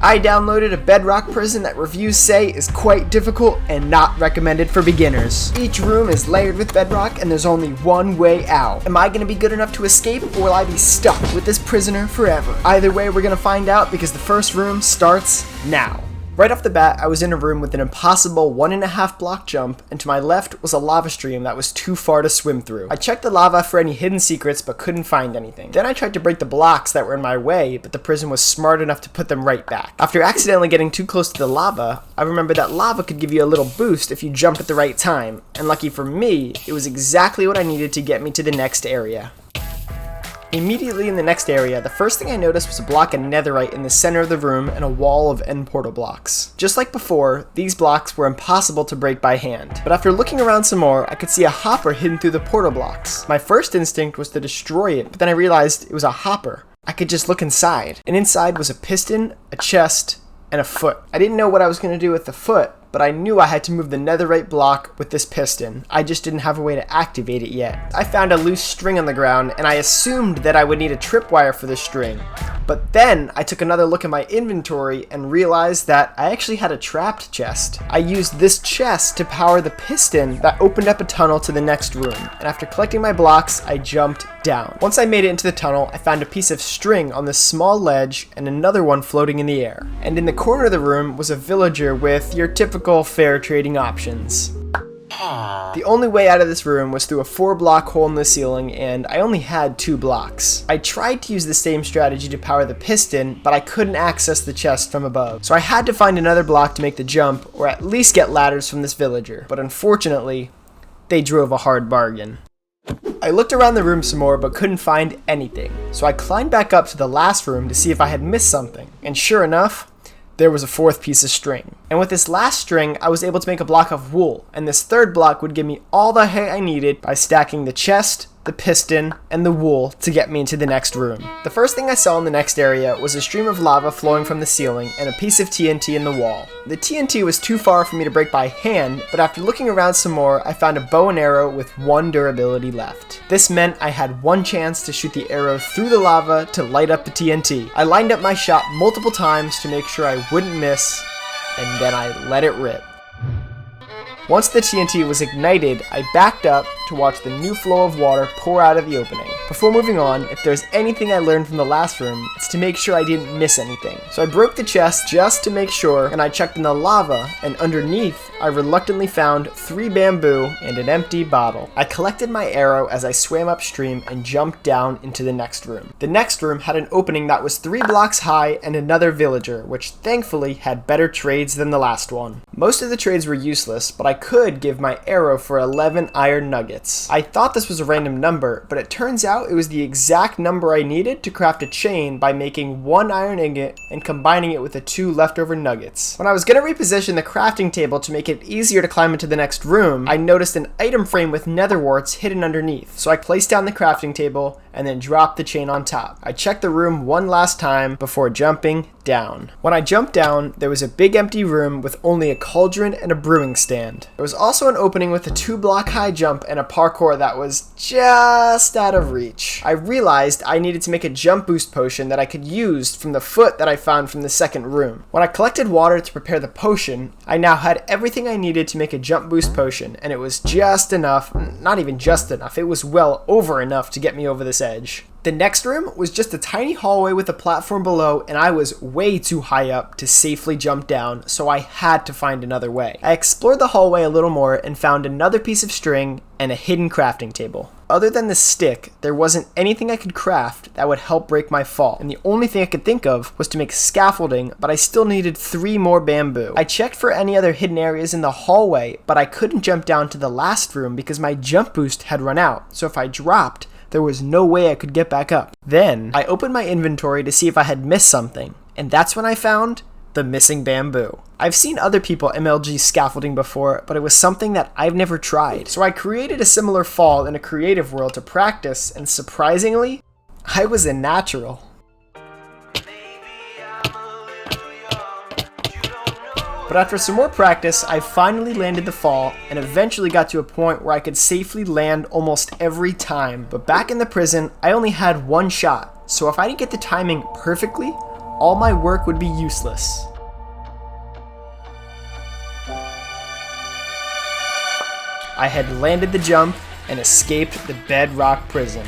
I downloaded a Bedrock prison that reviews say is quite difficult and not recommended for beginners. Each room is layered with bedrock and there's only one way out. Am I going to be good enough to escape, or will I be stuck with this prisoner forever? Either way, we're going to find out because the first room starts now. Right off the bat, I was in a room with an impossible 1.5 block jump, and to my left was a lava stream that was too far to swim through. I checked the lava for any hidden secrets, but couldn't find anything. Then I tried to break the blocks that were in my way, but the prison was smart enough to put them right back. After accidentally getting too close to the lava, I remembered that lava could give you a little boost if you jump at the right time, and lucky for me, it was exactly what I needed to get me to the next area. Immediately in the next area, the first thing I noticed was a block of netherite in the center of the room and a wall of end portal blocks. Just like before, these blocks were impossible to break by hand. But after looking around some more, I could see a hopper hidden through the portal blocks. My first instinct was to destroy it, but then I realized it was a hopper. I could just look inside. And inside was a piston, a chest, and a foot. I didn't know what I was going to do with the foot, but I knew I had to move the netherite block with this piston. I just didn't have a way to activate it yet. I found a loose string on the ground, and I assumed that I would need a tripwire for this string. But then I took another look at my inventory and realized that I actually had a trapped chest. I used this chest to power the piston that opened up a tunnel to the next room, and after collecting my blocks, I jumped down. Once I made it into the tunnel, I found a piece of string on this small ledge and another one floating in the air. And in the corner of the room was a villager with your typical fair trading options. The only way out of this room was through a 4-block hole in the ceiling, and I only had 2 blocks. I tried to use the same strategy to power the piston, but I couldn't access the chest from above. So I had to find another block to make the jump, or at least get ladders from this villager. But unfortunately, they drove a hard bargain. I looked around the room some more but couldn't find anything. So I climbed back up to the last room to see if I had missed something. And sure enough, there was a 4th piece of string. And with this last string, I was able to make a block of wool, and this 3rd block would give me all the height I needed by stacking the chest, the piston, and the wool to get me into the next room. The first thing I saw in the next area was a stream of lava flowing from the ceiling and a piece of TNT in the wall. The TNT was too far for me to break by hand, but after looking around some more, I found a bow and arrow with 1 durability left. This meant I had 1 chance to shoot the arrow through the lava to light up the TNT. I lined up my shot multiple times to make sure I wouldn't miss, and then I let it rip. Once the TNT was ignited, I backed up to watch the new flow of water pour out of the opening. Before moving on, if there's anything I learned from the last room, it's to make sure I didn't miss anything. So I broke the chest just to make sure, and I checked in the lava, and underneath, I reluctantly found 3 bamboo and an empty bottle. I collected my arrow as I swam upstream and jumped down into the next room. The next room had an opening that was 3 blocks high and another villager, which thankfully had better trades than the last one. Most of the trades were useless, but I could give my arrow for 11 iron nuggets. I thought this was a random number, but it turns out it was the exact number I needed to craft a chain by making 1 iron ingot and combining it with the 2 leftover nuggets. When I was going to reposition the crafting table to make it easier to climb into the next room, I noticed an item frame with nether warts hidden underneath, so I placed down the crafting table and then dropped the chain on top. I checked the room one last time before jumping down. When I jumped down, there was a big empty room with only a cauldron and a brewing stand. There was also an opening with a 2-block high jump and a parkour that was just out of reach. I realized I needed to make a jump boost potion that I could use from the foot that I found from the second room. When I collected water to prepare the potion, I now had everything I needed to make a jump boost potion, and it was just enough, not even just enough, it was well over enough to get me over this edge. The next room was just a tiny hallway with a platform below, and I was way too high up to safely jump down, so I had to find another way. I explored the hallway a little more and found another piece of string and a hidden crafting table. Other than the stick, there wasn't anything I could craft that would help break my fall, and the only thing I could think of was to make scaffolding, but I still needed 3 more bamboo. I checked for any other hidden areas in the hallway, but I couldn't jump down to the last room because my jump boost had run out, so if I dropped, there was no way I could get back up. Then, I opened my inventory to see if I had missed something, and that's when I found the missing bamboo. I've seen other people MLG scaffolding before, but it was something that I've never tried. So I created a similar fall in a creative world to practice, and surprisingly, I was a natural. But after some more practice, I finally landed the fall and eventually got to a point where I could safely land almost every time. But back in the prison, I only had 1 shot, so if I didn't get the timing perfectly, all my work would be useless. I had landed the jump and escaped the Bedrock prison.